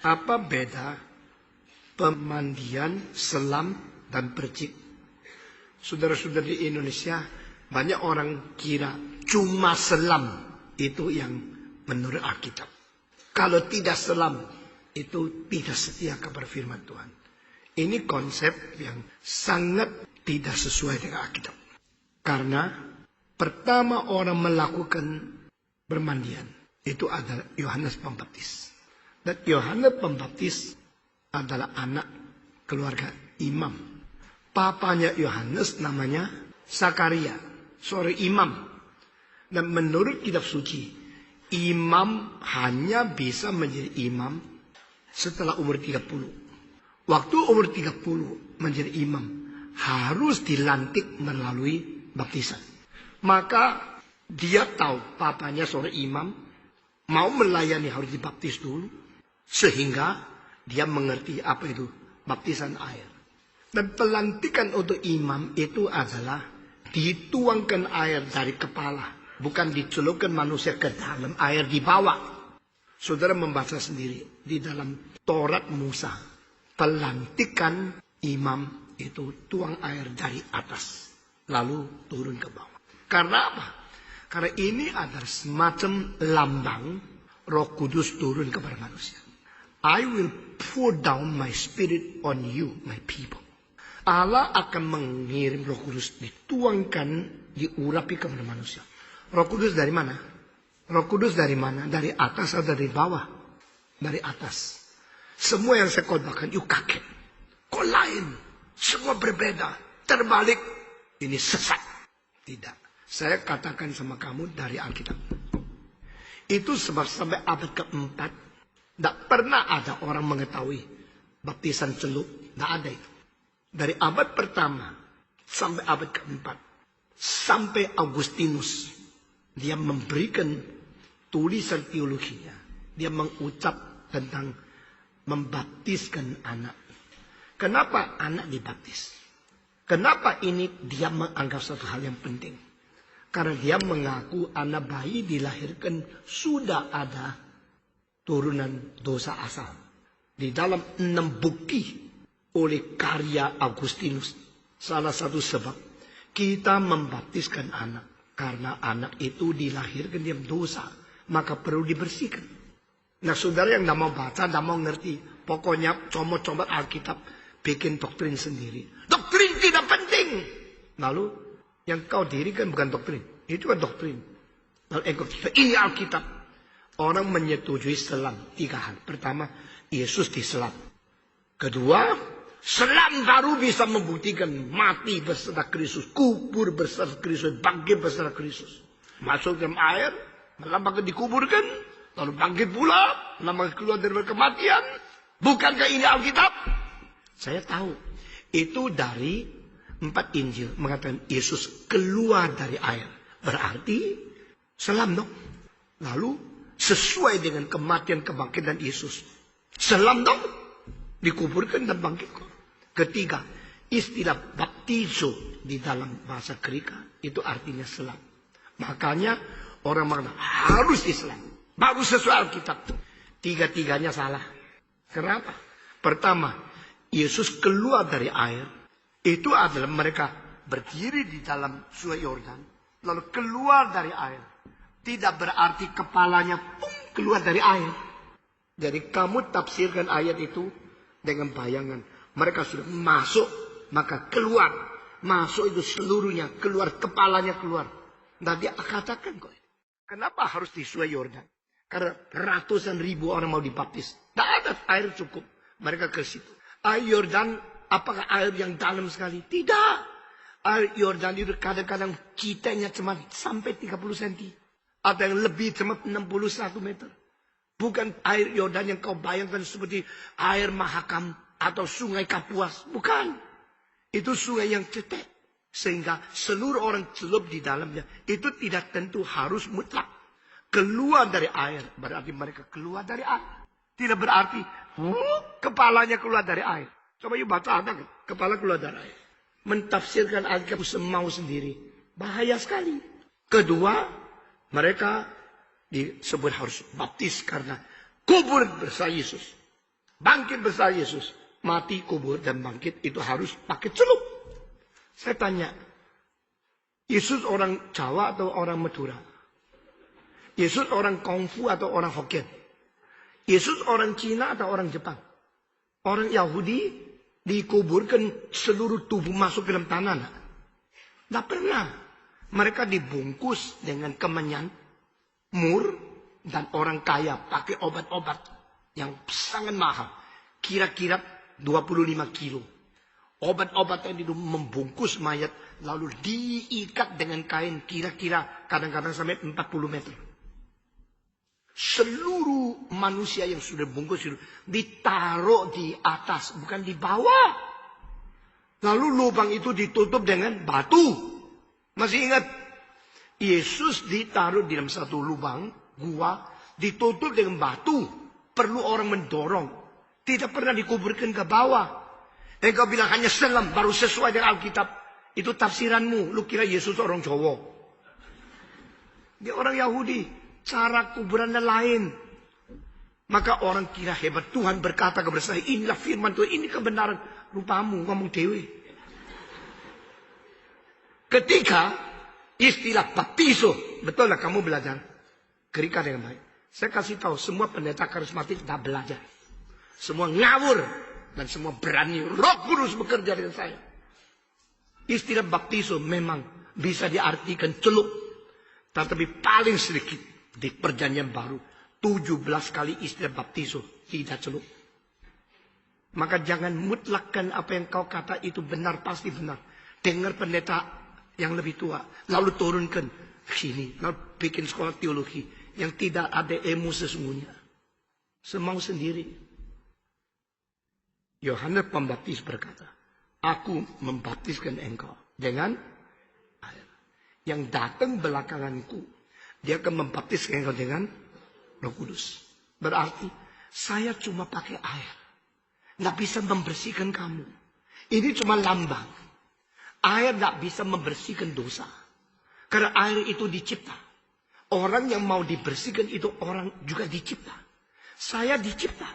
Apa beda pemandian, selam, dan percik? Saudara-saudara di Indonesia, banyak orang kira cuma selam itu yang menurut Alkitab. Kalau tidak selam, itu tidak setia kepada firman Tuhan. Ini konsep yang sangat tidak sesuai dengan Alkitab. Karena pertama orang melakukan bermandian, itu adalah Yohanes Pembaptis. Dan Yohanes Pembaptis adalah anak keluarga imam. Papanya Yohanes namanya Zakaria, seorang imam. Dan menurut kitab suci, imam hanya bisa menjadi imam setelah umur 30. Waktu umur 30 menjadi imam, harus dilantik melalui baptisan. Maka dia tahu papanya seorang imam, mau melayani harus dibaptis dulu. Sehingga dia mengerti apa itu baptisan air. Dan pelantikan untuk imam itu adalah dituangkan air dari kepala. Bukan dicelupkan manusia ke dalam, air dibawa. Saudara membaca sendiri di dalam Taurat Musa. Pelantikan imam itu tuang air dari atas. Lalu turun ke bawah. Karena apa? Karena ini adalah semacam lambang Roh Kudus turun kepada manusia. I will pour down my spirit on you, my people. Allah akan mengirim Roh Kudus, dituangkan, diurapi kepada manusia. Roh Kudus dari mana? Roh Kudus dari mana? Dari atas atau dari bawah? Dari atas. Semua yang saya khotbahkan, you kaget. Kok lain? Semua berbeda. Terbalik. Ini sesat. Tidak. Saya katakan sama kamu dari Alkitab. Itu sebab sampai abad keempat, tidak pernah ada orang mengetahui baptisan celup. Tidak ada itu. Dari abad pertama sampai abad keempat. Sampai Augustinus. Dia memberikan tulisan teologinya. Dia mengucap tentang membaptiskan anak. Kenapa anak dibaptis? Kenapa ini dia menganggap satu hal yang penting? Karena dia mengaku anak bayi dilahirkan sudah ada turunan dosa asal. Di dalam 6 bukti oleh karya Augustinus. Salah satu sebab kita membaptiskan anak. Karena anak itu dilahirkan dalam dosa. Maka perlu dibersihkan. Nah saudara yang tidak mau baca, tidak mau ngerti. Pokoknya comot-comot Alkitab. Bikin doktrin sendiri. Doktrin tidak penting. Lalu yang kau dirikan bukan doktrin. Itu kan doktrin. Lalu ini Alkitab. Orang menyetujui selam 3 hal. Pertama, Yesus diselam. Kedua, selam baru bisa membuktikan mati beserta Kristus. Kubur beserta Kristus. Bangkit beserta Kristus. Masuk dalam air. Melambangkan dikuburkan. Lalu bangkit pula. Melambangkan keluar dari kematian. Bukankah ini Alkitab? Saya tahu. Itu dari 4 Injil. Mengatakan Yesus keluar dari air. Berarti selam dong. Lalu sesuai dengan kematian kebangkitan Yesus. Selam dong. Dikuburkan dan bangkit. Ketiga, istilah baptizo di dalam bahasa Greka itu artinya selam. Makanya orang mengatakan harus Islam. Baru sesuai Alkitab. 3-tiganya salah. Kenapa? Pertama, Yesus keluar dari air. Itu adalah mereka berdiri di dalam sungai Yordan. Lalu keluar dari air. Tidak berarti kepalanya keluar dari air. Jadi kamu tafsirkan ayat itu dengan bayangan. Mereka sudah masuk, maka keluar. Masuk itu seluruhnya, keluar, kepalanya keluar. Nah dia katakan kok. Kenapa harus di sungai Yordan? Karena ratusan ribu orang mau dibaptis. Tidak ada air cukup. Mereka ke situ. Air Yordan, apakah air yang dalam sekali? Tidak. Air Yordan itu kadang-kadang kitanya cuma sampai 30 cm. Ada yang lebih cuma 61 meter. Bukan air Yordan yang kau bayangkan seperti air Mahakam atau sungai Kapuas. Bukan. Itu sungai yang cetek. Sehingga seluruh orang celup di dalamnya. Itu tidak tentu harus mutlak. Keluar dari air. Berarti mereka keluar dari air. Tidak berarti kepalanya keluar dari air. Coba yuk baca ada kepala keluar dari air. Mentafsirkan Alkitab semau sendiri. Bahaya sekali. Kedua. Mereka disebut harus baptis karena kubur bersama Yesus. Bangkit besar Yesus. Mati, kubur, dan bangkit itu harus pakai celup. Saya tanya, Yesus orang Jawa atau orang Madura? Yesus orang Kungfu atau orang Hokkien? Yesus orang Cina atau orang Jepang? Orang Yahudi dikuburkan seluruh tubuh masuk ke dalam tanah. Tidak pernah. Mereka dibungkus dengan kemenyan, mur, dan orang kaya pakai obat-obat yang sangat mahal. Kira-kira 25 kilo. Obat-obat yang membungkus mayat lalu diikat dengan kain kira-kira kadang-kadang sampai 40 meter. Seluruh manusia yang sudah bungkus itu ditaruh di atas, bukan di bawah. Lalu lubang itu ditutup dengan batu. Masih ingat? Yesus ditaruh di dalam satu lubang, gua, ditutup dengan batu. Perlu orang mendorong. Tidak pernah dikuburkan ke bawah. Engkau bilang hanya selam, baru sesuai dengan Alkitab. Itu tafsiranmu. Lu kira Yesus orang Jawa. Dia orang Yahudi. Cara kuburannya lain. Maka orang kira hebat. Tuhan berkata kepada saya, inilah firman Tuhan, ini kebenaran. Rupamu ngomong dewe. Ketika istilah baptiso, betul lah kamu belajar. Gerika dengan baik. Saya kasih tahu, semua pendeta karismatik tidak belajar. Semua ngawur. Dan semua berani. Roh Kudus bekerja dengan saya. Istilah baptiso memang bisa diartikan celup. Tetapi paling sedikit di perjanjian baru. 17 kali istilah baptiso. Tidak celup. Maka jangan mutlakkan apa yang kau kata itu benar. Pasti benar. Dengar pendeta yang lebih tua. Lalu turunkan sini. Lalu bikin sekolah teologi. Yang tidak ada ilmu sesungguhnya. Semau sendiri. Yohanes Pembaptis berkata, aku membaptiskan engkau dengan air. Yang datang belakanganku, dia akan membaptiskan engkau dengan Roh Kudus. Berarti, saya cuma pakai air. Nggak bisa membersihkan kamu. Ini cuma lambang. Air nggak bisa membersihkan dosa. Karena air itu dicipta. Orang yang mau dibersihkan itu orang juga dicipta. Saya dicipta.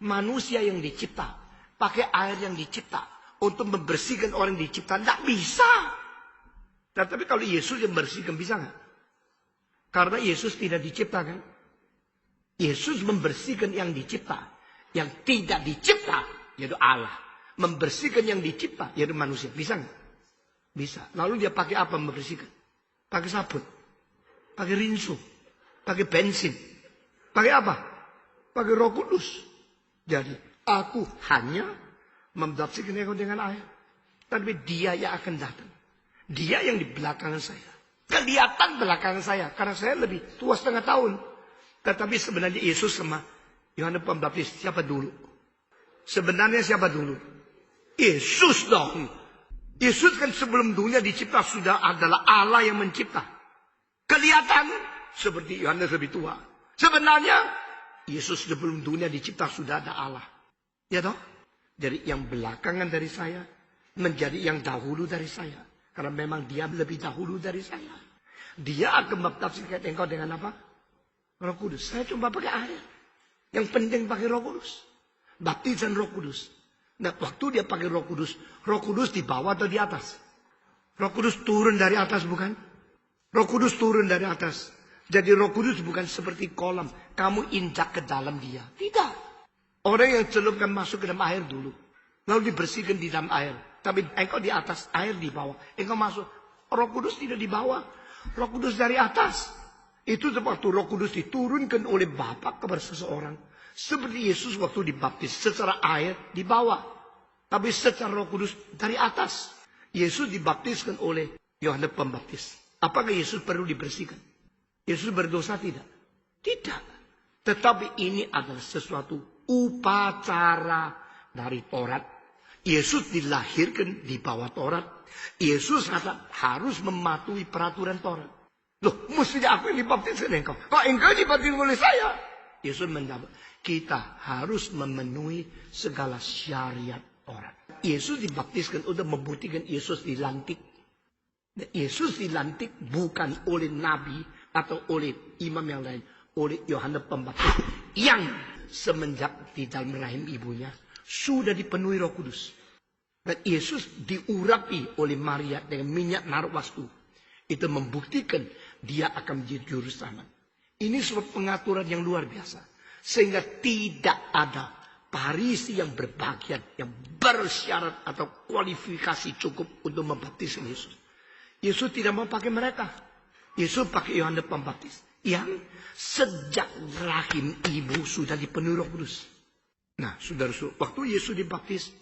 Manusia yang dicipta. Pakai air yang dicipta. Untuk membersihkan orang yang dicipta. Tidak bisa. Tapi kalau Yesus yang membersihkan bisa nggak? Karena Yesus tidak diciptakan. Yesus membersihkan yang dicipta. Yang tidak dicipta. Yaitu Allah. Membersihkan yang dicipta. Yaitu manusia. Bisa nggak? Bisa. Lalu dia pakai apa membersihkan? Pakai sabun. Pakai rinso. Pakai bensin. Pakai apa? Pakai Roh Kudus. Jadi. Aku hanya membaptiskan engkau dengan air. Tapi dia yang akan datang. Dia yang di belakangan saya. Kelihatan belakangan saya. Karena saya lebih tua setengah tahun. Tetapi sebenarnya Yesus sama Yohanes Pembaptis siapa dulu? Sebenarnya siapa dulu? Yesus dong. Yesus kan sebelum dunia dicipta sudah adalah Allah yang mencipta. Kelihatan seperti Yohanes lebih tua. Sebenarnya Yesus sebelum dunia dicipta sudah ada Allah. Ya toh? Jadi yang belakangan dari saya menjadi yang dahulu dari saya. Karena memang dia lebih dahulu dari saya. Dia akan membaptiskan engkau dengan apa? Roh Kudus. Saya cuma pakai air. Yang penting pakai Roh Kudus. Baptisan Roh Kudus. Nah, waktu dia pakai Roh Kudus di bawah atau di atas? Roh Kudus turun dari atas bukan? Roh Kudus turun dari atas. Jadi Roh Kudus bukan seperti kolam. Kamu injak ke dalam dia. Tidak. Orang yang celupkan masuk ke dalam air dulu. Lalu dibersihkan di dalam air. Tapi engkau di atas, air di bawah. Engkau masuk. Roh Kudus tidak di bawah. Roh Kudus dari atas. Itu waktu Roh Kudus diturunkan oleh Bapa kepada seseorang. Seperti Yesus waktu dibaptis. Secara air di bawah. Tapi secara Roh Kudus dari atas. Yesus dibaptiskan oleh Yohanes Pembaptis. Apakah Yesus perlu dibersihkan? Yesus berdosa tidak? Tidak. Tetapi ini adalah sesuatu upacara dari Taurat. Yesus dilahirkan di bawah Taurat. Yesus harus mematuhi peraturan Taurat. Loh, mestinya aku yang dibaptiskan engkau. Kok engkau dibaptiskan oleh saya? Yesus menjawab, kita harus memenuhi segala syariat Taurat. Yesus dibaptiskan untuk membuktikan Yesus dilantik. Yesus dilantik bukan oleh nabi atau oleh imam yang lain. Oleh Yohanes Pembaptis yang semenjak di dalam rahim ibunya sudah dipenuhi Roh Kudus. Dan Yesus diurapi oleh Maria dengan minyak narwastu. Itu membuktikan dia akan menjadi juru selamat. Ini sebuah pengaturan yang luar biasa. Sehingga tidak ada Farisi yang berbagian, yang bersyarat atau kualifikasi cukup untuk membaptis Yesus. Yesus tidak mau pakai mereka. Yesus pakai Yohanes Pembaptis. Yang sejak rahim ibu sudah dipenuhi Roh Kudus. Nah, saudara-saudara, waktu Yesus dibaptis,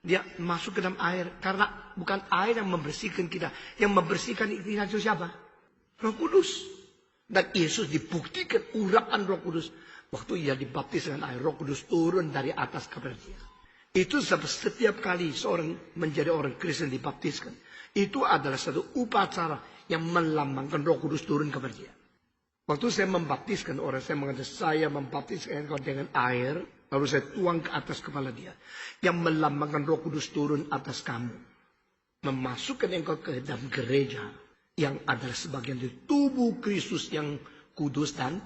dia masuk ke dalam air. Karena bukan air yang membersihkan kita. Yang membersihkan kita itu siapa? Roh Kudus. Dan Yesus dibuktikan urapan Roh Kudus. Waktu ia dibaptis dengan air, Roh Kudus turun dari atas kepada dia. Itu setiap kali seorang menjadi orang Kristen dibaptiskan. Itu adalah satu upacara yang melambangkan Roh Kudus turun kepada dia. Waktu saya membaptiskan orang, saya mengatakan saya membaptiskan engkau dengan air. Lalu saya tuang ke atas kepala dia. Yang melambangkan Roh Kudus turun atas kamu. Memasukkan engkau ke dalam gereja. Yang adalah sebagian dari tubuh Kristus yang kudus dan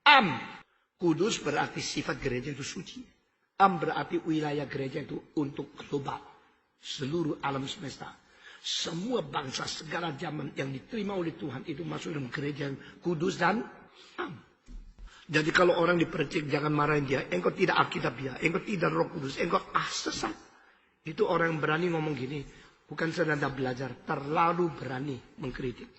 am. Kudus berarti sifat gereja itu suci. Am berarti wilayah gereja itu untuk global. Seluruh alam semesta. Semua bangsa segala zaman yang diterima oleh Tuhan itu masuk dalam gereja yang kudus dan am. Jadi kalau orang dipercik jangan marahin dia. Engkau tidak Alkitabiah, engkau tidak Roh Kudus, engkau sesat. Itu orang yang berani ngomong gini. Bukan sedang belajar, terlalu berani mengkritik.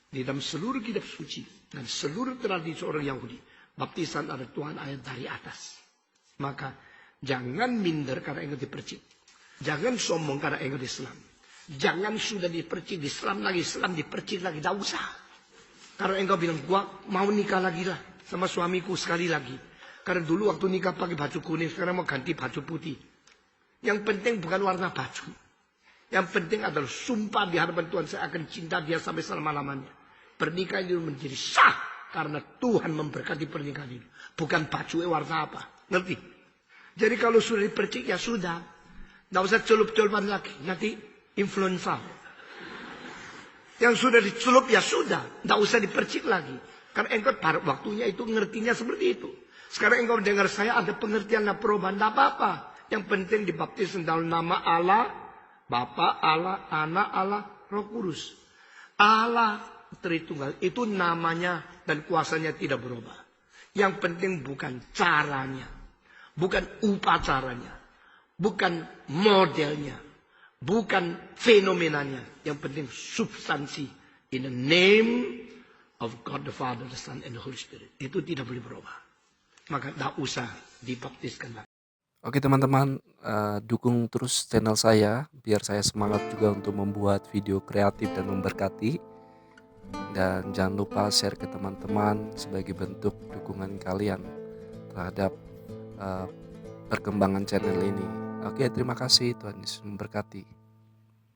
Di dalam seluruh kitab suci dan seluruh tradisi orang Yahudi. Baptisan ada Tuhan ayat dari atas. Maka jangan minder karena engkau dipercik. Jangan sombong karena engkau Islam. Jangan sudah dipercik, Islam lagi, Islam dipercik lagi. Tidak usah. Karena engkau bilang, gua mau nikah lagi lah sama suamiku sekali lagi. Karena dulu waktu nikah pakai baju kuning, sekarang mau ganti baju putih. Yang penting bukan warna baju. Yang penting adalah sumpah di hadapan Tuhan, saya akan cinta dia sampai selama-lamanya. Pernikahan itu menjadi sah. Karena Tuhan memberkati pernikahan itu. Bukan baju warna apa. Ngerti? Jadi kalau sudah dipercik ya sudah. Tidak usah celup-celupan lagi. Nanti influenza. Yang sudah dicelup ya sudah. Tidak usah dipercik lagi. Karena engkau pada waktunya itu ngertinya seperti itu. Sekarang engkau dengar saya ada pengertian perubahan. Tidak apa-apa. Yang penting dibaptis dalam nama Allah. Bapa, Allah, Anak, Allah, Roh Kudus. Allah Tritunggal itu namanya dan kuasanya tidak berubah. Yang penting bukan caranya, bukan upacaranya, bukan modelnya, bukan fenomenanya. Yang penting substansi. In the name of God the Father, the Son, and the Holy Spirit. Itu tidak boleh berubah. Maka tidak usah dibaptiskan lagi. Oke teman-teman, dukung terus channel saya biar saya semangat juga untuk membuat video kreatif dan memberkati. Dan jangan lupa share ke teman-teman sebagai bentuk dukungan kalian terhadap perkembangan channel ini. Oke, terima kasih. Tuhan Yesus memberkati.